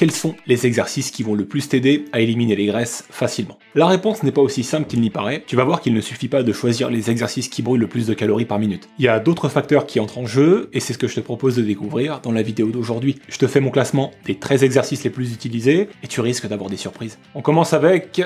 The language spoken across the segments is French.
quels sont les exercices qui vont le plus t'aider à éliminer les graisses facilement? La réponse n'est pas aussi simple qu'il n'y paraît. Tu vas voir qu'il ne suffit pas de choisir les exercices qui brûlent le plus de calories par minute. Il y a d'autres facteurs qui entrent en jeu, et c'est ce que je te propose de découvrir dans la vidéo d'aujourd'hui. Je te fais mon classement des 13 exercices les plus utilisés, et tu risques d'avoir des surprises. On commence avec...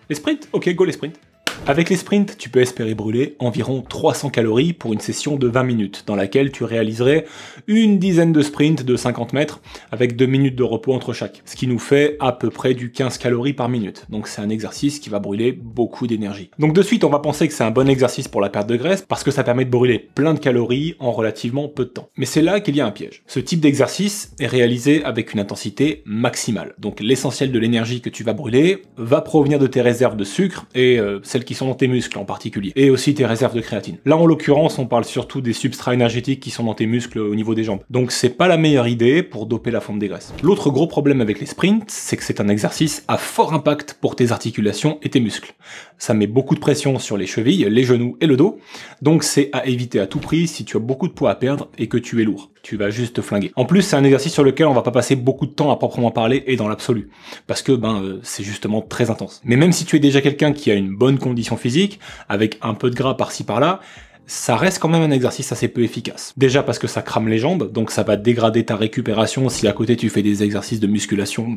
Les sprints. Ok, go les sprints. Avec les sprints, tu peux espérer brûler environ 300 calories pour une session de 20 minutes, dans laquelle tu réaliserais une dizaine de sprints de 50 mètres, avec 2 minutes de repos entre chaque, ce qui nous fait à peu près du 15 calories par minute. Donc c'est un exercice qui va brûler beaucoup d'énergie. Donc de suite, on va penser que c'est un bon exercice pour la perte de graisse, parce que ça permet de brûler plein de calories en relativement peu de temps. Mais c'est là qu'il y a un piège. Ce type d'exercice est réalisé avec une intensité maximale. Donc l'essentiel de l'énergie que tu vas brûler va provenir de tes réserves de sucre, et celles qui sont dans tes muscles en particulier, et aussi tes réserves de créatine. Là en l'occurrence on parle surtout des substrats énergétiques qui sont dans tes muscles au niveau des jambes. Donc c'est pas la meilleure idée pour doper la fonte des graisses. L'autre gros problème avec les sprints, c'est que c'est un exercice à fort impact pour tes articulations et tes muscles. Ça met beaucoup de pression sur les chevilles, les genoux et le dos, donc c'est à éviter à tout prix si tu as beaucoup de poids à perdre et que tu es lourd. Tu vas juste te flinguer. En plus, c'est un exercice sur lequel on va pas passer beaucoup de temps à proprement parler et dans l'absolu. Parce que, c'est justement très intense. Mais même si tu es déjà quelqu'un qui a une bonne condition physique, avec un peu de gras par-ci par-là, ça reste quand même un exercice assez peu efficace. Déjà parce que ça crame les jambes, donc ça va dégrader ta récupération si à côté tu fais des exercices de musculation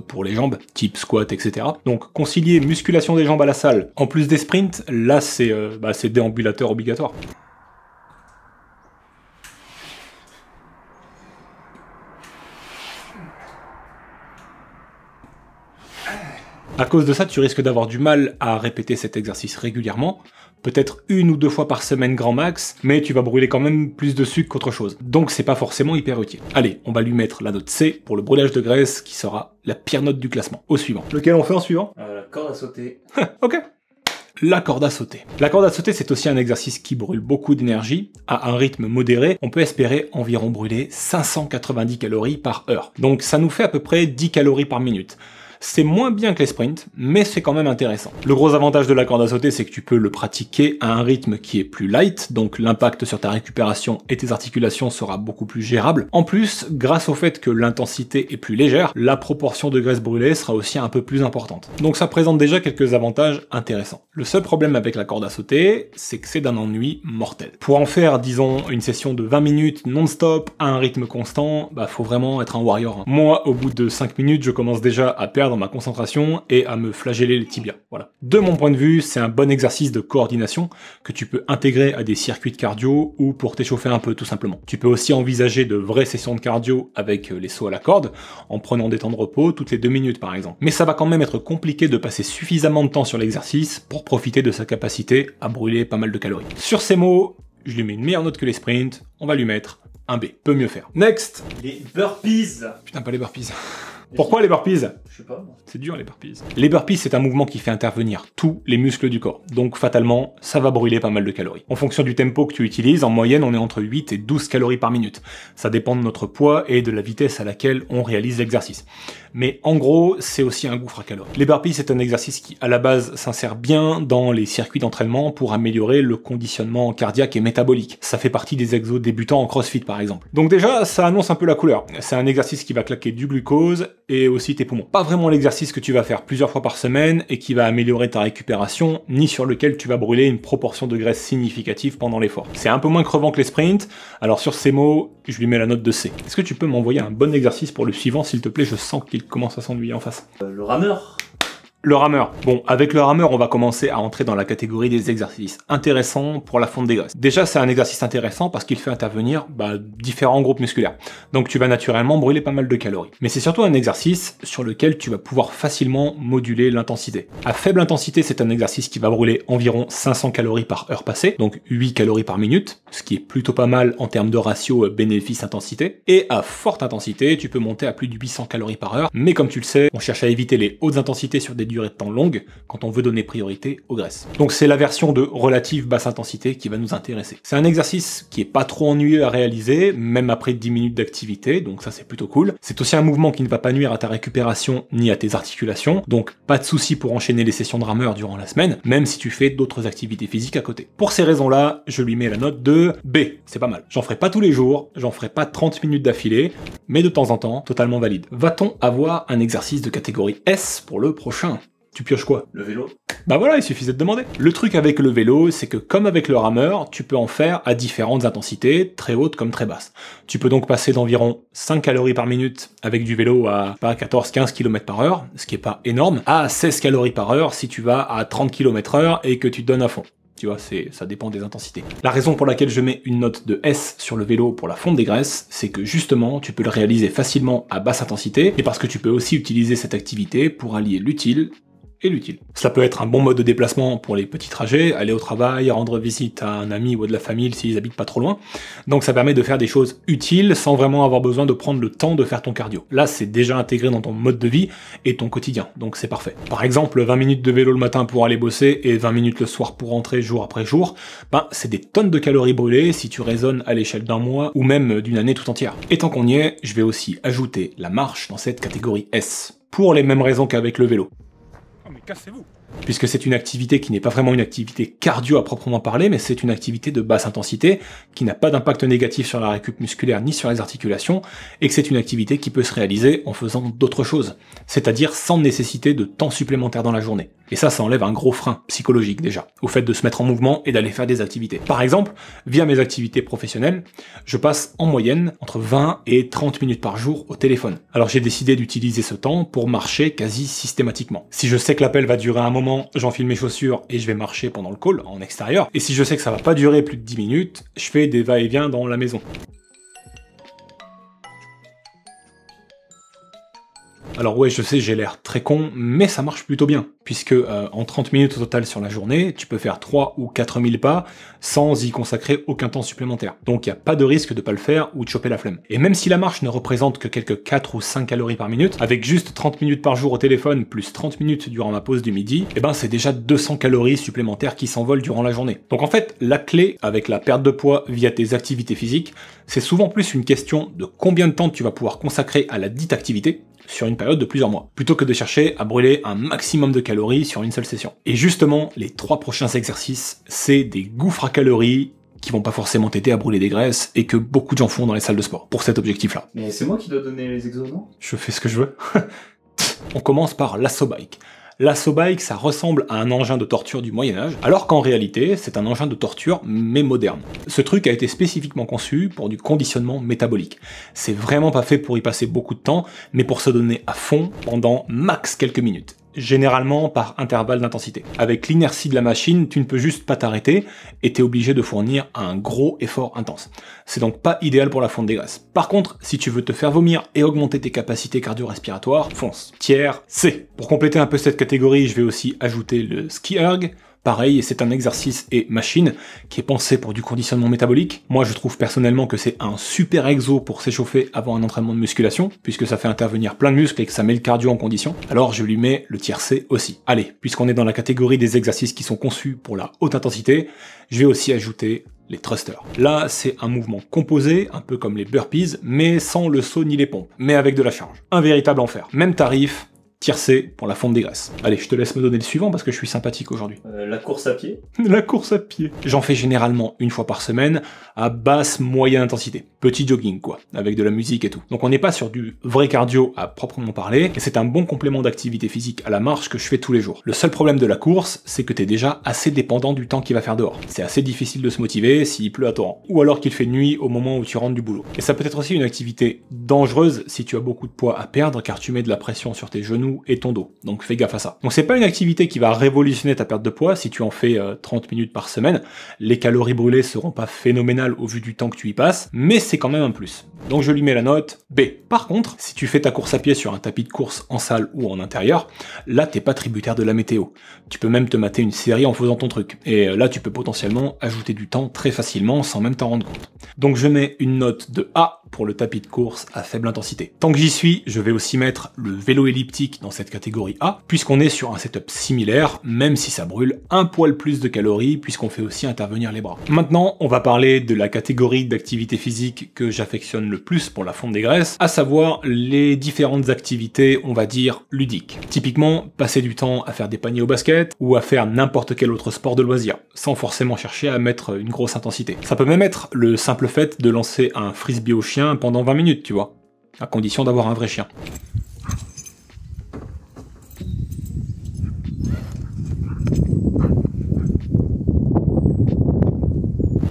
pour les jambes, type squat, etc. Donc concilier musculation des jambes à la salle, en plus des sprints, là c'est déambulateur obligatoire. À cause de ça, tu risques d'avoir du mal à répéter cet exercice régulièrement, peut-être 1 ou 2 fois par semaine grand max, mais tu vas brûler quand même plus de sucre qu'autre chose. Donc c'est pas forcément hyper utile. Allez, on va lui mettre la note C pour le brûlage de graisse, qui sera la pire note du classement. Au suivant. Lequel on fait en suivant? La corde à sauter. Ok. La corde à sauter. La corde à sauter, c'est aussi un exercice qui brûle beaucoup d'énergie. À un rythme modéré, on peut espérer environ brûler 590 calories par heure. Donc ça nous fait à peu près 10 calories par minute. C'est moins bien que les sprints, mais c'est quand même intéressant. Le gros avantage de la corde à sauter, c'est que tu peux le pratiquer à un rythme qui est plus light, donc l'impact sur ta récupération et tes articulations sera beaucoup plus gérable. En plus, grâce au fait que l'intensité est plus légère, la proportion de graisse brûlée sera aussi un peu plus importante. Donc ça présente déjà quelques avantages intéressants. Le seul problème avec la corde à sauter, c'est que c'est d'un ennui mortel. Pour en faire, disons, une session de 20 minutes non-stop, à un rythme constant, faut vraiment être un warrior. Moi, au bout de 5 minutes, je commence déjà à perdre ma concentration et à me flageller les tibias. Voilà. De mon point de vue, c'est un bon exercice de coordination que tu peux intégrer à des circuits de cardio ou pour t'échauffer un peu tout simplement. Tu peux aussi envisager de vraies sessions de cardio avec les sauts à la corde en prenant des temps de repos toutes les 2 minutes par exemple. Mais ça va quand même être compliqué de passer suffisamment de temps sur l'exercice pour profiter de sa capacité à brûler pas mal de calories. Sur ces mots, je lui mets une meilleure note que les sprints, on va lui mettre un B. Peut mieux faire. Next! Les burpees. Putain, pas les burpees. Pourquoi les burpees? Je sais pas. C'est dur les burpees. Les burpees, c'est un mouvement qui fait intervenir tous les muscles du corps. Donc fatalement, ça va brûler pas mal de calories. En fonction du tempo que tu utilises, en moyenne, on est entre 8 et 12 calories par minute. Ça dépend de notre poids et de la vitesse à laquelle on réalise l'exercice. Mais en gros, c'est aussi un gouffre à calories. Les burpees, c'est un exercice qui, à la base, s'insère bien dans les circuits d'entraînement pour améliorer le conditionnement cardiaque et métabolique. Ça fait partie des exos débutants en CrossFit, par exemple. Donc déjà, ça annonce un peu la couleur. C'est un exercice qui va claquer du glucose et aussi tes poumons. Pas vraiment l'exercice que tu vas faire plusieurs fois par semaine et qui va améliorer ta récupération, ni sur lequel tu vas brûler une proportion de graisse significative pendant l'effort. C'est un peu moins crevant que les sprints, alors sur ces mots, je lui mets la note de C. Est-ce que tu peux m'envoyer un bon exercice pour le suivant, s'il te plaît? Je sens qu'il commence à s'ennuyer en face. Le rameur. Le rameur. Bon, avec le rameur, on va commencer à entrer dans la catégorie des exercices intéressants pour la fonte des graisses. Déjà, c'est un exercice intéressant parce qu'il fait intervenir différents groupes musculaires. Donc tu vas naturellement brûler pas mal de calories. Mais c'est surtout un exercice sur lequel tu vas pouvoir facilement moduler l'intensité. À faible intensité, c'est un exercice qui va brûler environ 500 calories par heure passée, donc 8 calories par minute, ce qui est plutôt pas mal en termes de ratio bénéfice-intensité. Et à forte intensité, tu peux monter à plus de 800 calories par heure. Mais comme tu le sais, on cherche à éviter les hautes intensités sur des durées de temps longues quand on veut donner priorité aux graisses. Donc c'est la version de relative basse intensité qui va nous intéresser. C'est un exercice qui est pas trop ennuyeux à réaliser, même après 10 minutes d'activité, donc ça c'est plutôt cool. C'est aussi un mouvement qui ne va pas nuire à ta récupération ni à tes articulations, donc pas de souci pour enchaîner les sessions de rameur durant la semaine, même si tu fais d'autres activités physiques à côté. Pour ces raisons-là, je lui mets la note de B. C'est pas mal. J'en ferai pas tous les jours, j'en ferai pas 30 minutes d'affilée, mais de temps en temps, totalement valide. Va-t-on avoir un exercice de catégorie S pour le prochain? Tu pioches quoi? Le vélo. Bah voilà, il suffisait de demander. Le truc avec le vélo, c'est que comme avec le rameur, tu peux en faire à différentes intensités, très hautes comme très basses. Tu peux donc passer d'environ 5 calories par minute avec du vélo à 14-15 km par heure, ce qui est pas énorme, à 16 calories par heure si tu vas à 30 km heure et que tu te donnes à fond. Tu vois, ça dépend des intensités. La raison pour laquelle je mets une note de S sur le vélo pour la fonte des graisses, c'est que justement, tu peux le réaliser facilement à basse intensité, et parce que tu peux aussi utiliser cette activité pour allier l'utile et l'utile. Cela peut être un bon mode de déplacement pour les petits trajets, aller au travail, rendre visite à un ami ou à de la famille s'ils habitent pas trop loin. Donc ça permet de faire des choses utiles sans vraiment avoir besoin de prendre le temps de faire ton cardio. Là, c'est déjà intégré dans ton mode de vie et ton quotidien, donc c'est parfait. Par exemple, 20 minutes de vélo le matin pour aller bosser et 20 minutes le soir pour rentrer jour après jour, ben c'est des tonnes de calories brûlées si tu raisonnes à l'échelle d'un mois ou même d'une année tout entière. Et tant qu'on y est, je vais aussi ajouter la marche dans cette catégorie S, pour les mêmes raisons qu'avec le vélo. Mais cassez-vous! Puisque c'est une activité qui n'est pas vraiment une activité cardio à proprement parler, mais c'est une activité de basse intensité, qui n'a pas d'impact négatif sur la récup musculaire ni sur les articulations, et que c'est une activité qui peut se réaliser en faisant d'autres choses, c'est-à-dire sans nécessité de temps supplémentaire dans la journée. Et ça enlève un gros frein psychologique déjà, au fait de se mettre en mouvement et d'aller faire des activités. Par exemple, via mes activités professionnelles, je passe en moyenne entre 20 et 30 minutes par jour au téléphone. Alors j'ai décidé d'utiliser ce temps pour marcher quasi systématiquement. Si je sais que l'appel va durer un moment, j'enfile mes chaussures et je vais marcher pendant le call, en extérieur. Et si je sais que ça va pas durer plus de 10 minutes, je fais des va-et-vient dans la maison. Alors ouais, je sais, j'ai l'air très con, mais ça marche plutôt bien, puisque en 30 minutes au total sur la journée, tu peux faire 3 ou 4 000 pas sans y consacrer aucun temps supplémentaire. Donc il n'y a pas de risque de pas le faire ou de choper la flemme. Et même si la marche ne représente que quelques 4 ou 5 calories par minute, avec juste 30 minutes par jour au téléphone plus 30 minutes durant ma pause du midi, eh ben c'est déjà 200 calories supplémentaires qui s'envolent durant la journée. Donc en fait, la clé avec la perte de poids via tes activités physiques, c'est souvent plus une question de combien de temps tu vas pouvoir consacrer à la dite activité, sur une période de plusieurs mois, plutôt que de chercher à brûler un maximum de calories sur une seule session. Et justement, les 3 prochains exercices, c'est des gouffres à calories qui vont pas forcément t'aider à brûler des graisses et que beaucoup de gens font dans les salles de sport, pour cet objectif-là. Mais c'est moi qui dois donner les exos, non? Je fais ce que je veux. On commence par l'assaut bike. L'assaut bike, ça ressemble à un engin de torture du Moyen-Âge, alors qu'en réalité, c'est un engin de torture, mais moderne. Ce truc a été spécifiquement conçu pour du conditionnement métabolique. C'est vraiment pas fait pour y passer beaucoup de temps, mais pour se donner à fond pendant max quelques minutes. Généralement par intervalle d'intensité. Avec l'inertie de la machine, tu ne peux juste pas t'arrêter et t'es obligé de fournir un gros effort intense. C'est donc pas idéal pour la fonte des graisses. Par contre, si tu veux te faire vomir et augmenter tes capacités cardio-respiratoires, fonce. Tiers C. Pour compléter un peu cette catégorie, je vais aussi ajouter le ski erg. Pareil, c'est un exercice et machine qui est pensé pour du conditionnement métabolique. Moi, je trouve personnellement que c'est un super exo pour s'échauffer avant un entraînement de musculation, puisque ça fait intervenir plein de muscles et que ça met le cardio en condition. Alors, je lui mets le tiers C aussi. Allez, puisqu'on est dans la catégorie des exercices qui sont conçus pour la haute intensité, je vais aussi ajouter les thrusters. Là, c'est un mouvement composé, un peu comme les burpees, mais sans le saut ni les pompes, mais avec de la charge. Un véritable enfer. Même tarif, tiers C pour la fonte des graisses. Allez, je te laisse me donner le suivant parce que je suis sympathique aujourd'hui. La course à pied. La course à pied. J'en fais généralement une fois par semaine, à basse moyenne intensité. Petit jogging quoi, avec de la musique et tout. Donc on n'est pas sur du vrai cardio à proprement parler, et c'est un bon complément d'activité physique à la marche que je fais tous les jours. Le seul problème de la course, c'est que t'es déjà assez dépendant du temps qu'il va faire dehors. C'est assez difficile de se motiver s'il pleut à torrent. Ou alors qu'il fait nuit au moment où tu rentres du boulot. Et ça peut être aussi une activité dangereuse si tu as beaucoup de poids à perdre, car tu mets de la pression sur tes genoux et ton dos. Donc fais gaffe à ça. Donc c'est pas une activité qui va révolutionner ta perte de poids si tu en fais 30 minutes par semaine. Les calories brûlées seront pas phénoménales au vu du temps que tu y passes, mais c'est quand même un plus. Donc je lui mets la note B. Par contre, si tu fais ta course à pied sur un tapis de course en salle ou en intérieur, là t'es pas tributaire de la météo. Tu peux même te mater une série en faisant ton truc. Et là tu peux potentiellement ajouter du temps très facilement sans même t'en rendre compte. Donc je mets une note de A pour le tapis de course à faible intensité. Tant que j'y suis, je vais aussi mettre le vélo elliptique dans cette catégorie A, puisqu'on est sur un setup similaire, même si ça brûle un poil plus de calories, puisqu'on fait aussi intervenir les bras. Maintenant, on va parler de la catégorie d'activité physique que j'affectionne le plus pour la fonte des graisses, à savoir les différentes activités, on va dire, ludiques. Typiquement, passer du temps à faire des paniers au basket, ou à faire n'importe quel autre sport de loisir, sans forcément chercher à mettre une grosse intensité. Ça peut même être le simple fait de lancer un frisbee au chien pendant 20 minutes, tu vois, à condition d'avoir un vrai chien.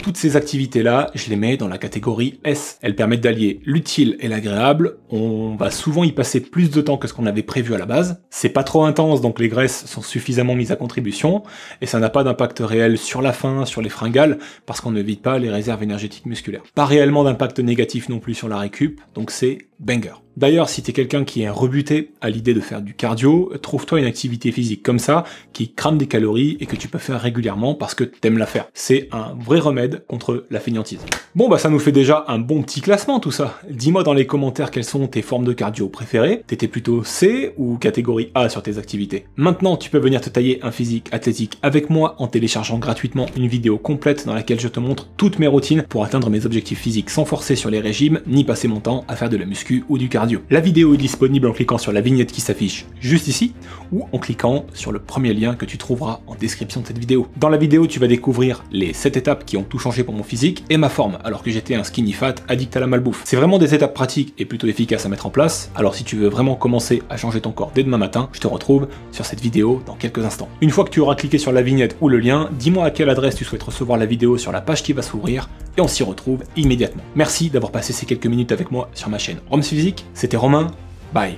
Toutes ces activités-là, je les mets dans la catégorie S. Elles permettent d'allier l'utile et l'agréable. On va souvent y passer plus de temps que ce qu'on avait prévu à la base. C'est pas trop intense, donc les graisses sont suffisamment mises à contribution, et ça n'a pas d'impact réel sur la faim, sur les fringales, parce qu'on ne vide pas les réserves énergétiques musculaires. Pas réellement d'impact négatif non plus sur la récup, donc c'est banger. D'ailleurs, si t'es quelqu'un qui est rebuté à l'idée de faire du cardio, trouve-toi une activité physique comme ça, qui crame des calories et que tu peux faire régulièrement parce que t'aimes la faire. C'est un vrai remède contre la fainéantise. Bon bah ça nous fait déjà un bon petit classement tout ça. Dis-moi dans les commentaires quelles sont tes formes de cardio préférées. T'étais plutôt C ou catégorie A sur tes activités. Maintenant, tu peux venir te tailler un physique athlétique avec moi en téléchargeant gratuitement une vidéo complète dans laquelle je te montre toutes mes routines pour atteindre mes objectifs physiques sans forcer sur les régimes, ni passer mon temps à faire de la muscu ou du cardio. La vidéo est disponible en cliquant sur la vignette qui s'affiche juste ici, ou en cliquant sur le premier lien que tu trouveras en description de cette vidéo. Dans la vidéo, tu vas découvrir les 7 étapes qui ont tout changé pour mon physique et ma forme, alors que j'étais un skinny fat addict à la malbouffe. C'est vraiment des étapes pratiques et plutôt efficaces à mettre en place, alors si tu veux vraiment commencer à changer ton corps dès demain matin, je te retrouve sur cette vidéo dans quelques instants. Une fois que tu auras cliqué sur la vignette ou le lien, dis-moi à quelle adresse tu souhaites recevoir la vidéo sur la page qui va s'ouvrir, et on s'y retrouve immédiatement. Merci d'avoir passé ces quelques minutes avec moi sur ma chaîne Roms Physique, c'était Romain, bye.